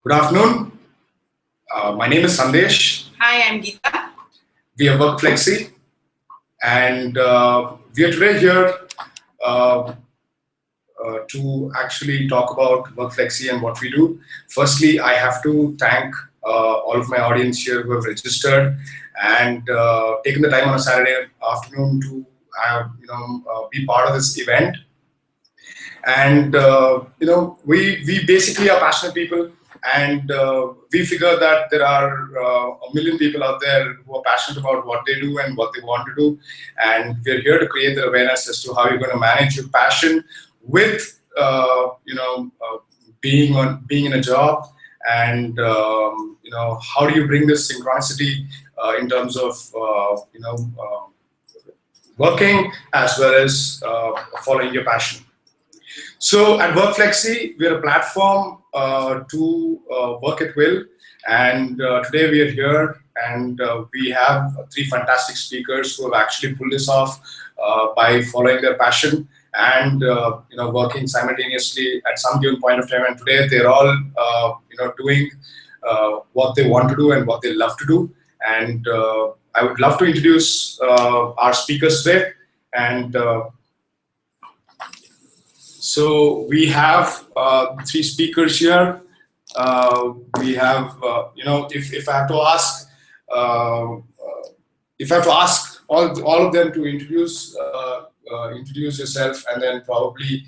Good afternoon. My name is Sandesh. Hi, I'm Geeta. We are Workflexi, and we are today here uh, to actually talk about Workflexi and what we do. Firstly, I have to thank all of my audience here who have registered and taken the time on a Saturday afternoon to be part of this event. And we basically are passionate people, and we figure that there are a million people out there who are passionate about what they do and what they want to do, and we're here to create the awareness as to how you're going to manage your passion with being in a job, and how do you bring this synchronicity in terms of working as well as following your passion. So at Workflexi, we're a platform to work at will, and today we are here, and we have three fantastic speakers who have actually pulled this off by following their passion and working simultaneously at some given point of time. And today they're all doing what they want to do and what they love to do. And I would love to introduce our speakers today. And so we have three speakers here. We have, if I have to ask, all of them to introduce yourself, and then probably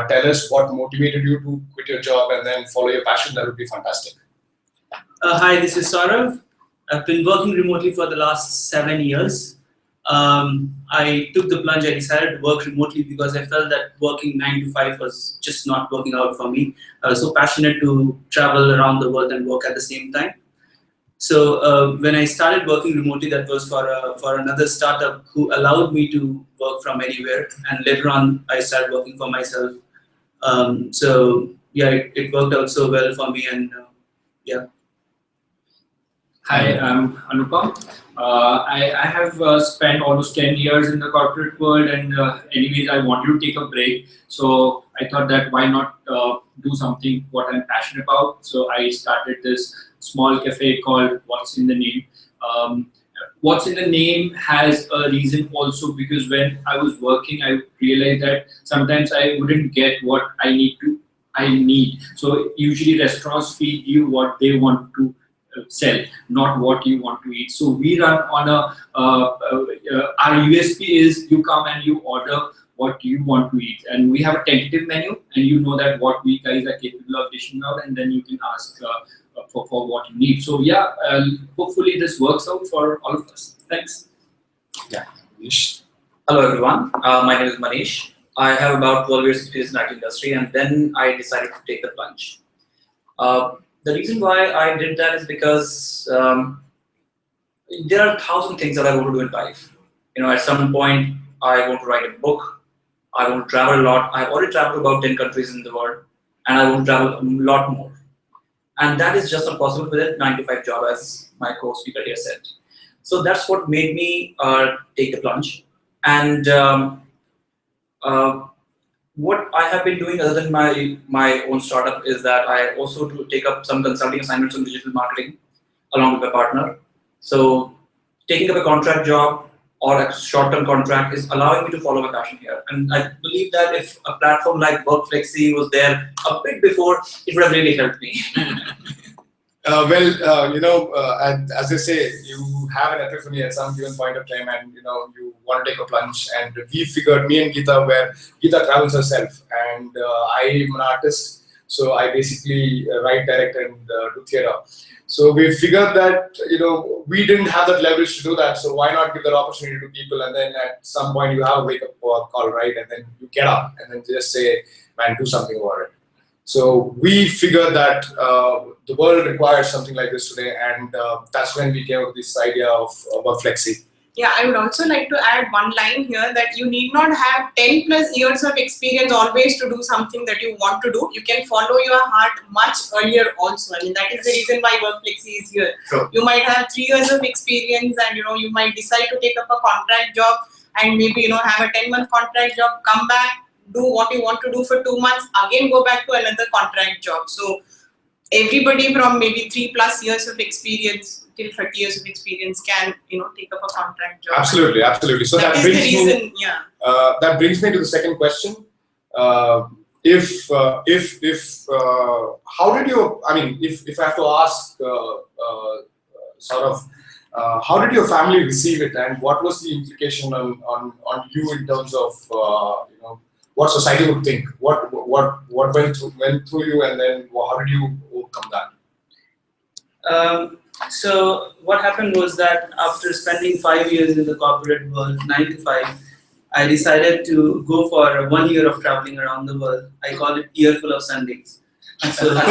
tell us what motivated you to quit your job and then follow your passion, that would be fantastic. Hi, this is Saurav. I've been working remotely for the last 7 years. I took the plunge. I decided to work remotely because I felt that working 9 to 5 was just not working out for me. I was so passionate to travel around the world and work at the same time. So when I started working remotely, that was for another startup who allowed me to work from anywhere. And later on, I started working for myself. So yeah, it worked out so well for me, and yeah. Hi, I'm Anupam. I have spent almost 10 years in the corporate world, and anyways, I wanted to take a break. So I thought that why not do something what I'm passionate about. So I started this small cafe called What's in the Name. What's in the Name has a reason also, because when I was working, I realized that sometimes I wouldn't get what I need. So usually restaurants feed you what they want to sell, not what you want to eat. So we run on our USP is you come and you order what you want to eat, and we have a tentative menu, and you know that what we guys are capable of dishing out, and then you can ask for what you need. So yeah, hopefully this works out for all of us. Thanks. Yeah, Manish. Hello everyone, my name is Manish. I have about 12 years experience in the IT industry, and then I decided to take the plunge. The reason why I did that is because there are 1,000 things that I want to do in life. At some point, I want to write a book. I want to travel a lot. I've already traveled to about 10 countries in the world, and I want to travel a lot more. And that is just not possible with a 9 to 5 job, as my co-speaker here said. So that's what made me take the plunge. And what I have been doing other than my own startup is that I also do take up some consulting assignments on digital marketing along with my partner. So taking up a contract job or a short-term contract is allowing me to follow my passion here. And I believe that if a platform like Workflexi was there a bit before, it would have really helped me. As they say, you have an epiphany at some given point of time, and you want to take a plunge. And we figured, me and Geeta, where Geeta travels herself, and I'm an artist, so I basically write, direct, and do theater. So we figured that we didn't have that leverage to do that. So why not give that opportunity to people? And then at some point you have a wake-up call, right? And then you get up and then just say, "Man, do something about it." So we figured that the world requires something like this today, and that's when we came up with this idea of Workflexi. Yeah, I would also like to add one line here that you need not have 10 plus years of experience always to do something that you want to do. You can follow your heart much earlier also. I mean, that is the reason why Workflexi is here. Sure. You might have 3 years of experience, and you might decide to take up a contract job and maybe have a 10-month contract job, come back, do what you want to do for 2 months, again go back to another contract job. So everybody from maybe 3+ years of experience till 30 years of experience can, take up a contract job. Absolutely, absolutely. So that is brings the reason, yeah. That brings me to the second question. If how did you? I mean, if I have to ask, sort of, how did your family receive it, and what was the implication on you in terms of what society would think? What went through you, and then how did you overcome that? So what happened was that after spending 5 years in the corporate world, 9 to 5, I decided to go for 1 year of traveling around the world. I call it year full of Sundays. So I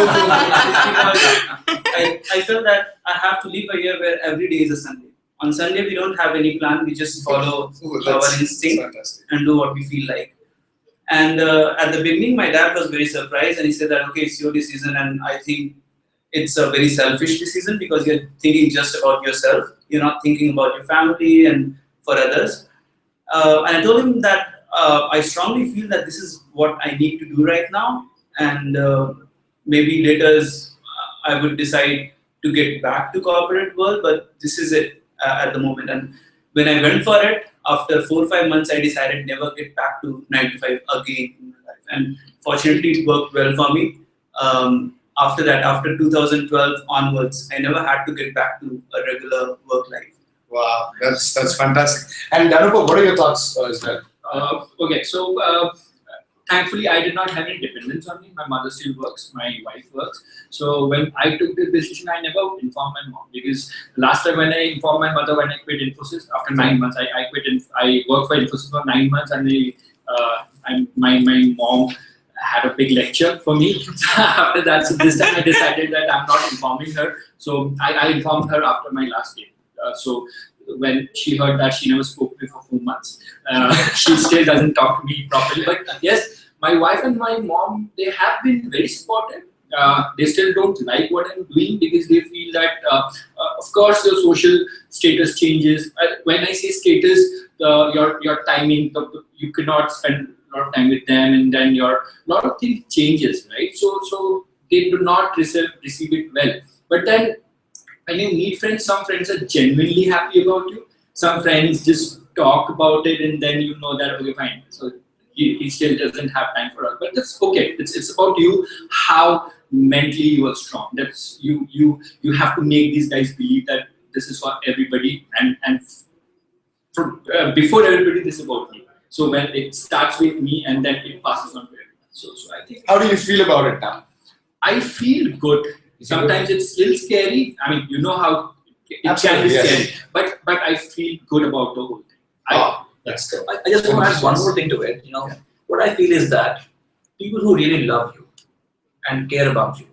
felt that I have to live a year where every day is a Sunday. On Sunday we don't have any plan. We just follow our instinct and do what we feel like. And at the beginning, my dad was very surprised, and he said that, okay, it's your decision, and I think it's a very selfish decision because you're thinking just about yourself. You're not thinking about your family and for others. And I told him that I strongly feel that this is what I need to do right now, and maybe later I would decide to get back to corporate world, but this is it at the moment. And when I went for it, after 4 or 5 months, I decided never get back to 9 to 5 again in my life. And fortunately, it worked well for me. After that, after 2012 onwards, I never had to get back to a regular work life. Wow, that's fantastic. And Danupa, what are your thoughts as well? Okay, so thankfully I did not have any dependence on me. My mother still works, my wife works. So when I took the decision, I never informed my mom, because last time when I informed my mother when I quit Infosys, after 9 months, I quit. I worked for Infosys for 9 months, and my mom had a big lecture for me. After that, so this time I decided that I'm not informing her. So I informed her after my last day. So when she heard that, she never spoke to me for 4 months. She still doesn't talk to me properly. But yes, my wife and my mom, they have been very supportive. They still don't like what I'm doing because they feel that, of course, the social status changes. When I say status, your timing, you cannot spend a lot of time with them, and then a lot of things changes, right? So they do not receive it well. But then when you meet friends, some friends are genuinely happy about you. Some friends just talk about it, and then you know that, okay, fine. So he still doesn't have time for us, but that's okay. It's about you, how mentally you are strong. That's you have to make these guys believe that this is for everybody, and before everybody, this is about me. So when it starts with me, and then it passes on to everyone. So I think. How do you feel about it now? I feel good. Sometimes it's still scary. I mean, you know how it can be scary, but I feel good about the whole thing. That's good. I just want to add one more thing to it. What I feel is that people who really love you and care about you,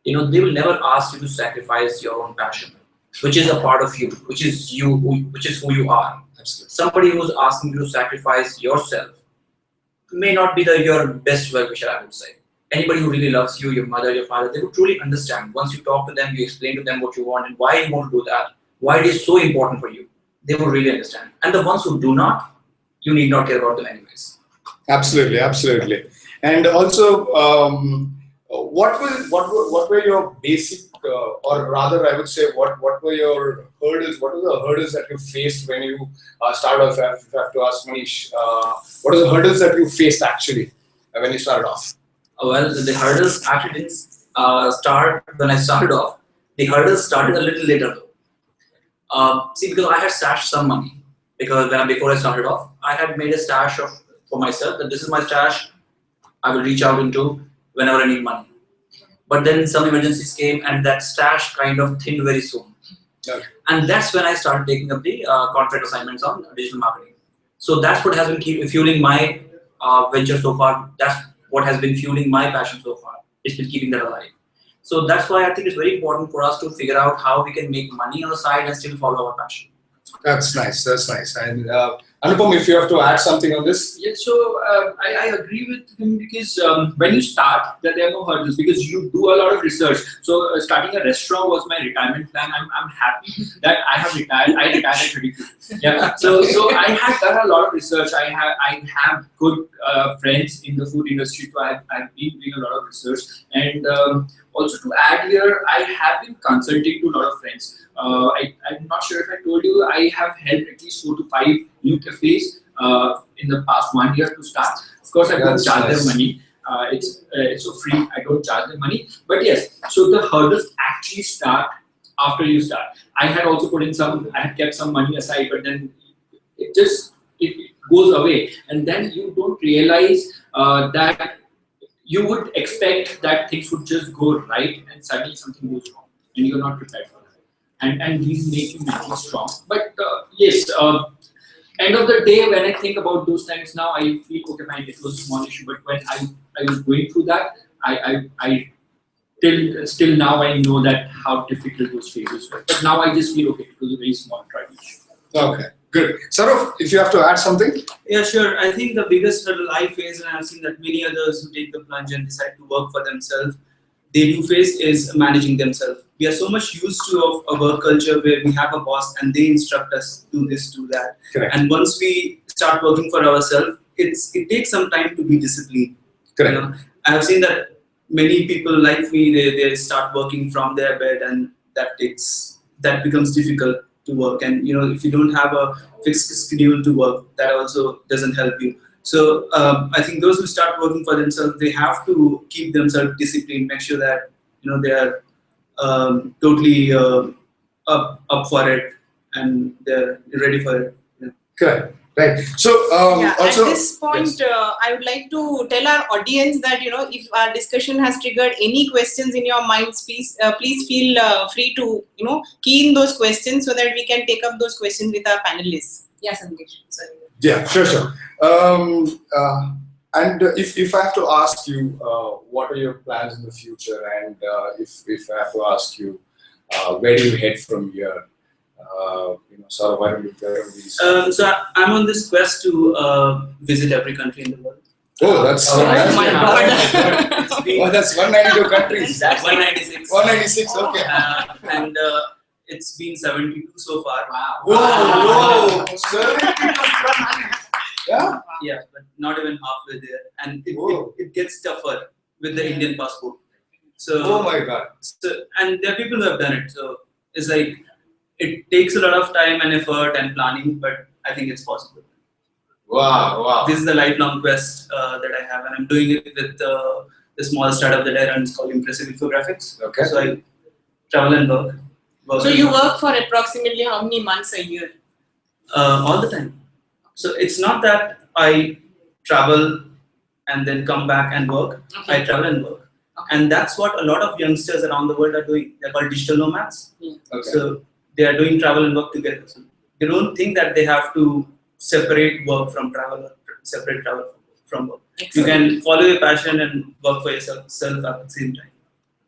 they will never ask you to sacrifice your own passion, which is a part of you, which is who you are. Absolutely. Somebody who's asking you to sacrifice yourself may not be your best well-wisher, I would say. Anybody who really loves you, your mother, your father, they will truly understand. Once you talk to them, you explain to them what you want and why you want to do that, why it is so important for you, they will really understand. And the ones who do not, you need not care about them anyways. Absolutely, absolutely. And also, what were your basic, or rather, I would say, what were your hurdles? What were the hurdles that you faced when you started off? If I have to ask Manish, what are the hurdles that you faced actually when you started off? Well, the hurdles actually didn't start when I started off. The hurdles started a little later though. See, because I had stashed some money. Because before I started off, I had made a stash for myself, that this is my stash I will reach out into whenever I need money. But then some emergencies came, and that stash kind of thinned very soon. Okay. And that's when I started taking up the contract assignments on digital marketing. So that's what has been fueling my venture so far. That's what has been fueling my passion so far. It's been keeping that alive. So that's why I think it's very important for us to figure out how we can make money on the side and still follow our passion. That's nice. That's nice. And Anupam, if you have to add something on this. Yeah, so I agree with him, because when you start, there are no hurdles, because you do a lot of research. So starting a restaurant was my retirement plan. I'm happy that I have retired. I retired at 32. Yeah. So I had done a lot of research. I have good friends in the food industry, so I've been doing a lot of research. And Also to add here, I have been consulting to a lot of friends. I'm not sure if I told you, I have helped at least 4 to 5 new cafes in the past 1 year to start. Of course, I don't charge them money. It's so free. I don't charge them money. But yes, so the hurdles actually start after you start. I had also put in I had kept some money aside, but then it goes away, and then you don't realize that you would expect that things would just go right, and suddenly something goes wrong, and you're not prepared for that. And these make you mentally strong. But yes, end of the day, when I think about those times now, I feel okay, fine, it was a small issue. But when I was going through that, I still now I know that how difficult those phases were. But now I just feel okay, it was a very small trial issue. Okay, good. Saurav, if you have to add something? Yeah, sure. I think the biggest hurdle I face, and I've seen that many others who take the plunge and decide to work for themselves, they do face is managing themselves. We are so much used to a work culture where we have a boss and they instruct us, do this, do that. Correct. And once we start working for ourselves, it takes some time to be disciplined. Correct. You know, I have seen that many people like me, they start working from their bed, and that becomes difficult to work. And if you don't have a fixed schedule to work, that also doesn't help you. So I think those who start working for themselves, they have to keep themselves disciplined, make sure that they are totally up for it and they're ready for it. Yeah. Correct. Right. So also at this point, I would like to tell our audience that if our discussion has triggered any questions in your minds, please feel free to key in those questions so that we can take up those questions with our panelists. Yeah, Sandesh. Sorry. Yeah, sure. And if I have to ask you, what are your plans in the future, and if I have to ask you, where do you head from here? Sort of, why don't you tell these? So I'm on this quest to visit every country in the world. Oh, that's my God. That's 192 countries. That's 196. 196. Okay. And it's been 72 so far. Whoa! 72. Yeah. Yeah, but not even halfway there, and Whoa. it gets tougher with the Indian passport. So Oh my God. and there are people who have done it. So it's like it takes a lot of time and effort and planning, but I think it's possible. Wow. This is the lifelong quest that I have, and I'm doing it with the small startup that I run. It's called Impressive Infographics. Okay. So I travel and work. So you work for approximately how many months a year? All the time. So it's not that I travel and then come back and work. Okay. I travel and work. Okay. And that's what a lot of youngsters around the world are doing. They're called digital nomads. Okay. So they are doing travel and work together. So they don't think that they have to separate work from travel or separate travel from work. You can follow your passion and work for yourself at the same time.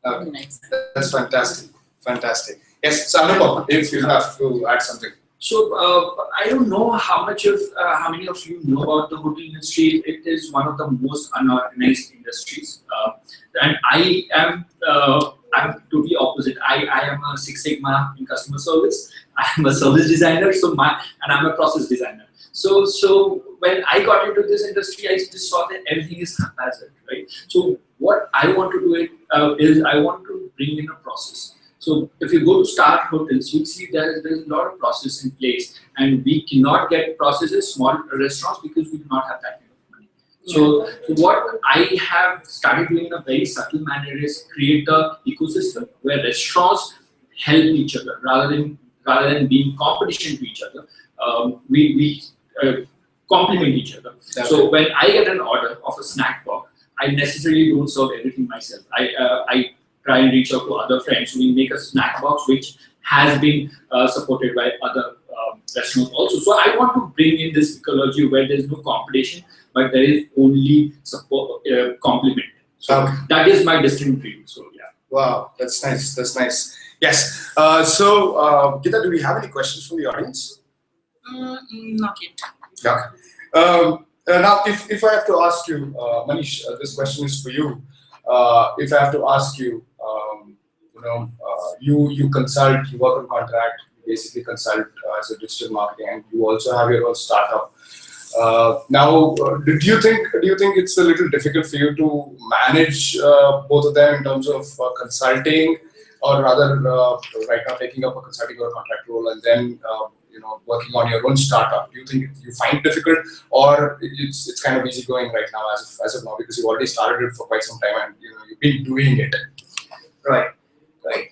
Okay. Nice. That's fantastic. Yes, so Anupam, if you have to add something. So I don't know how many of you know about the hotel industry. It is one of the most unorganized industries, and I'm totally opposite. I am a Six Sigma in customer service. I am a service designer, and I'm a process designer. So when I got into this industry, I just saw that everything is haphazard, right? So what I want to do is I want to bring in a process. So if you go to Star Hotels, you see there's a lot of process in place, and we cannot get processes small restaurants because we do not have that kind of money. So what I have started doing in a very subtle manner is create an ecosystem where restaurants help each other rather than being competition to each other. We complement each other. So when I get an order of a snack box, I necessarily don't serve everything myself. I try and reach out to other friends. We make a snack box which has been supported by other restaurants also. So I want to bring in this ecology where there is no competition, but there is only support, complement. So that is my distinct dream. So yeah. Wow, that's nice. Yes. So Gita, do we have any questions from the audience? Not yet. Yeah. Now, if I have to ask you, Manish, this question is for you. If I have to ask you, you consult, you work on contract, you basically consult as a digital marketing, and you also have your own startup. Do you think it's a little difficult for you to manage both of them in terms of consulting, or rather right now taking up a consulting or a contract role and then working on your own startup? Do you think you find it difficult, or it's kind of easy going right now as of now, because you've already started it for quite some time and you've been doing it? Right.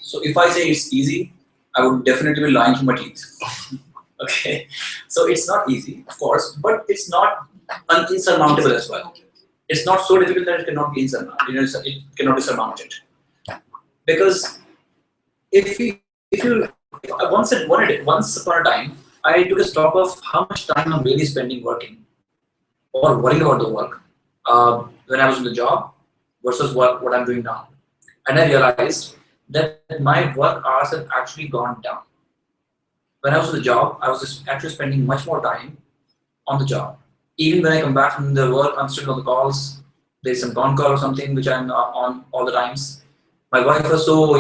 So if I say it's easy, I would definitely be lying through my teeth. Okay. So it's not easy, of course, but it's not insurmountable as well. It's not so difficult that it cannot be insurmountable. It cannot be surmounted. Because once upon a time, I took a stock of how much time I'm really spending working or worrying about the work when I was in the job versus what I'm doing now. And I realized that my work hours have actually gone down. When I was in the job, I was just actually spending much more time on the job. Even when I come back from the work, I'm still on the calls. There's some con call or something which I'm on all the times. My wife was so,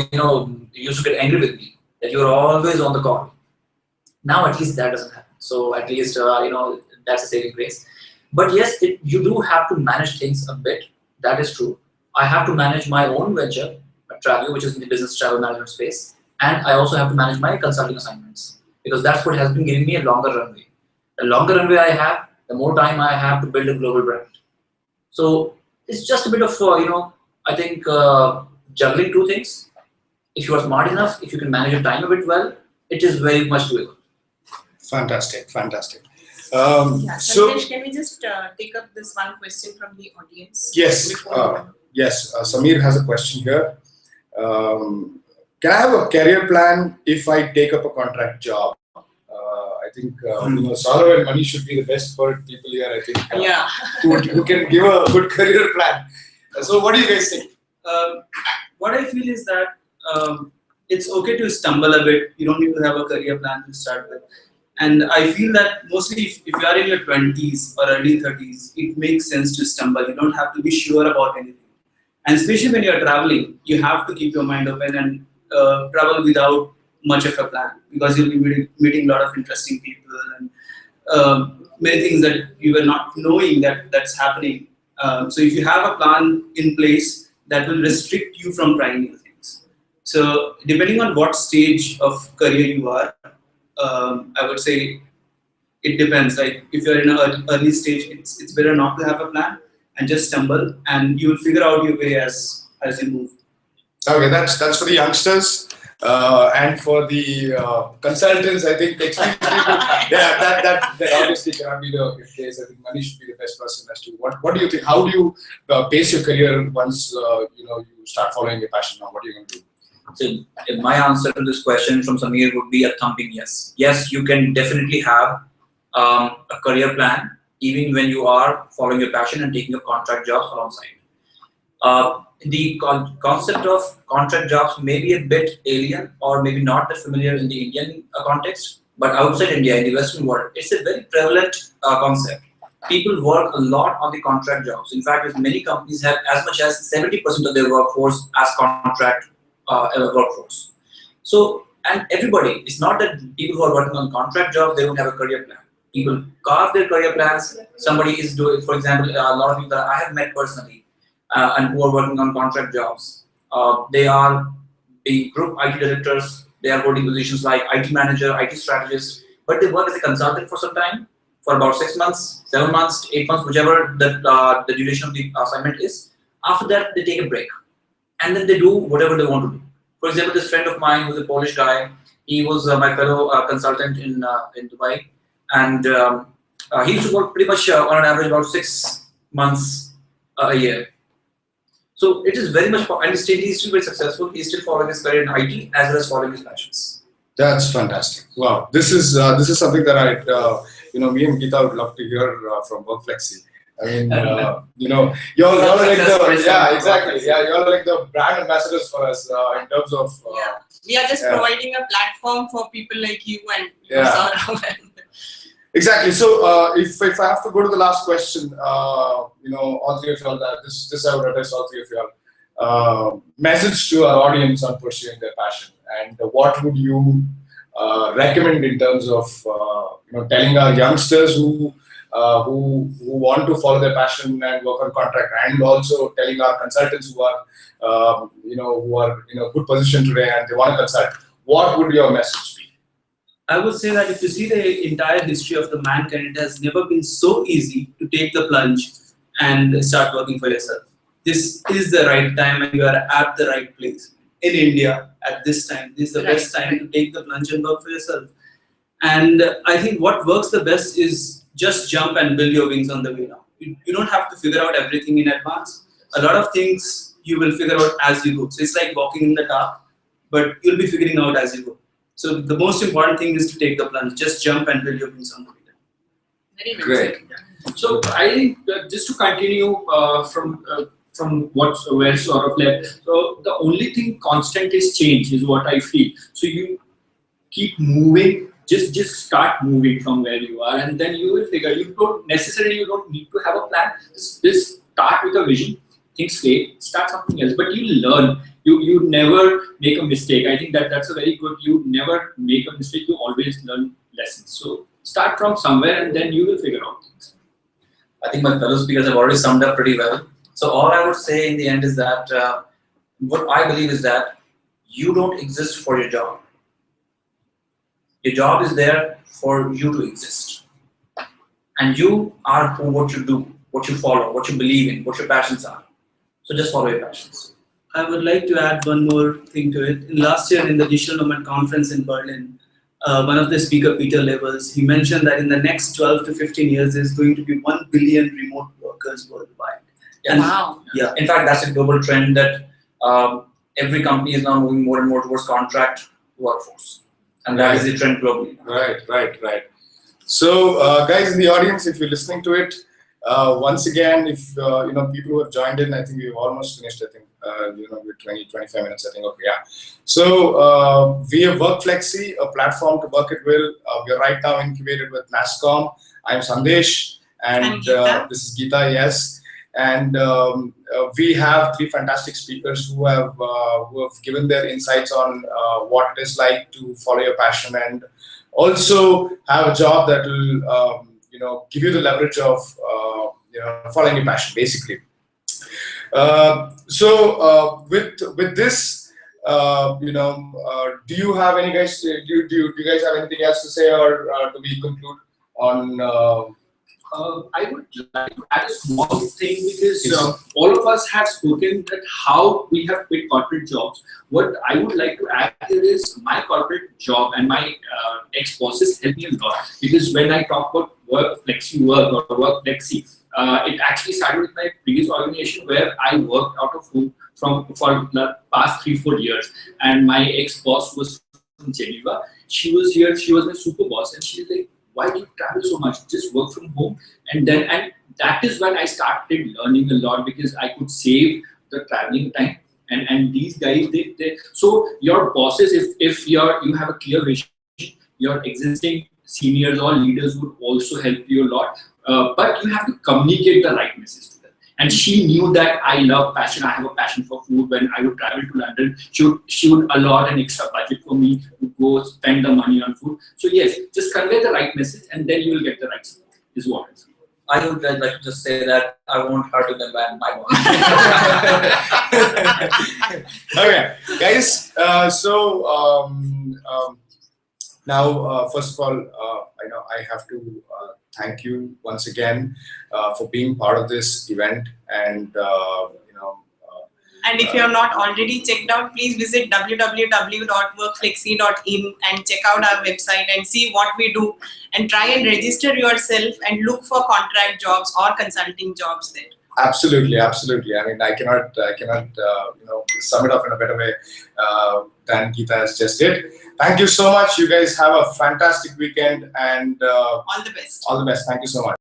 used to get angry with me that you're always on the call. Now at least that doesn't happen. So at least, that's a saving grace. But yes, you do have to manage things a bit. That is true. I have to manage my own venture, travel, which is in the business travel management space. And I also have to manage my consulting assignments, because that's what has been giving me a longer runway. The longer runway I have, the more time I have to build a global brand. So it's just a bit of, I think juggling two things. If you are smart enough, if you can manage your time a bit well, it is very much doable. Fantastic. Sandesh, can we just take up this one question from the audience? Yes. Yes. Samir has a question here. Can I have a career plan if I take up a contract job? I think Saurav and Manish should be the best people here. I think who can give a good career plan. So, what do you guys think? What I feel is that it's okay to stumble a bit. You don't need to have a career plan to start with. And I feel that mostly if you are in your 20s or early 30s, it makes sense to stumble. You don't have to be sure about anything. And especially when you're traveling, you have to keep your mind open and travel without much of a plan, because you'll be meeting a lot of interesting people and many things that you were not knowing that's happening. So if you have a plan in place, that will restrict you from trying new things. So depending on what stage of career you are, I would say it depends. Like if you're in an early stage, it's better not to have a plan and just stumble, and you'll figure out your way as you move. Okay, that's for the youngsters. And for the consultants, I think that obviously cannot be the case. I think Manish should be the best person as to what do you think? How do you pace your career once you start following your passion? Now, what are you going to do? So my answer to this question from Samir would be a thumping yes. Yes, you can definitely have a career plan even when you are following your passion and taking a contract job alongside. The concept of contract jobs may be a bit alien or maybe not that familiar in the Indian context, but outside India, in the Western world, it's a very prevalent concept. People work a lot on the contract jobs. In fact, many companies have as much as 70% of their workforce as contract workforce. So, and everybody, it's not that people who are working on contract jobs, they don't have a career plan. People carve their career plans. Somebody is doing, for example, a lot of people that I have met personally and who are working on contract jobs. They are being group IT directors. They are holding positions like IT manager, IT strategist, but they work as a consultant for some time, for about 6 months, 7 months, 8 months, whichever the duration of the assignment is. After that, they take a break, and then they do whatever they want to do. For example, this friend of mine who's a Polish guy, he was my fellow consultant in Dubai, and he used to work pretty much on an average about 6 months a year. So it is very much, and he's still very successful. He's still following his career in IT as well as following his passions. That's fantastic. Wow, this is something that me and Geeta would love to hear from Workflexi. I mean, you're like you're like the brand ambassadors for us in terms of. We are just providing a platform for people like you and Exactly. So, if I have to go to the last question, all three of y'all, this I would address all three of y'all. Message to our audience on pursuing their passion, and what would you recommend in terms of telling our youngsters who who want to follow their passion and work on contract, and also telling our consultants who are who are in a good position today and they want to consult, what would your message be? I would say that if you see the entire history of the mankind, it has never been so easy to take the plunge and start working for yourself. This is the right time and you are at the right place. In India, at this time, this is the best time to take the plunge and work for yourself. And I think what works the best is just jump and build your wings on the way now. You don't have to figure out everything in advance. A lot of things you will figure out as you go. So it's like walking in the dark, but you'll be figuring out as you go. So the most important thing is to take the plunge. Just jump and build your wings on the way down. Very well Great. said. So I think just to continue from where Saurav left. So the only thing constant is change, is what I feel. So you keep moving. Just start moving from where you are, and then you will figure. You don't need to have a plan. Just start with a vision. Things fail, start something else. But you learn. You never make a mistake. I think that's a very good. You never make a mistake. You always learn lessons. So start from somewhere, and then you will figure out things. I think my fellow speakers have already summed up pretty well. So all I would say in the end is that what I believe is that you don't exist for your job. Your job is there for you to exist. And you are what you do, what you follow, what you believe in, what your passions are. So just follow your passions. I would like to add one more thing to it. Last year in the Digital Nomad Conference in Berlin, one of the speaker, Peter Levels, he mentioned that in the next 12 to 15 years, there's going to be 1 billion remote workers worldwide. Yeah. Wow. Yeah. In fact, that's a global trend that every company is now moving more and more towards contract workforce. And that is the trend globally. Right. So, guys in the audience, if you're listening to it, once again, if people who have joined in, I think we've almost finished. I think we're 20-25 minutes. I think. Okay, yeah. So we have Workflexi, a platform to work at will. We're right now incubated with NASSCOM. I'm Sandesh, and this is Geeta. Yes. And we have 3 fantastic speakers who have given their insights on what it is like to follow your passion and also have a job that will give you the leverage of following your passion, basically. So with this, do you have any guys? Do you guys have anything else to say, or do we conclude on? I would like to add a small thing, because all of us have spoken that how we have quit corporate jobs. What I would like to add here is my corporate job and my ex-bosses helped me a lot, because when I talk about Workflexi work or Workflexi, it actually started with my previous organization where I worked out of home for the past 3-4 years, and my ex-boss was from Geneva. She was here, she was my super boss, and she's like, why do you travel so much? Just work from home. And that is when I started learning a lot, because I could save the traveling time. And these guys, so your bosses, if you have a clear vision, your existing seniors or leaders would also help you a lot. But you have to communicate the right message to them. And she knew that I love passion. I have a passion for food. When I would travel to London, she would allot an extra budget for me to go spend the money on food. So yes, just convey the right message, and then you will get the right support, is what it is. I would like to just say that I want her to convey my one. Okay, guys. Now, first of all, I have to thank you once again for being part of this event, and And if you have not already checked out, please visit www.workflexi.in and check out our website and see what we do, and try and register yourself and look for contract jobs or consulting jobs there. Absolutely. I mean, I cannot sum it up in a better way than Geeta has just did. Thank you so much. You guys have a fantastic weekend, and All the best. all the best. Thank you so much.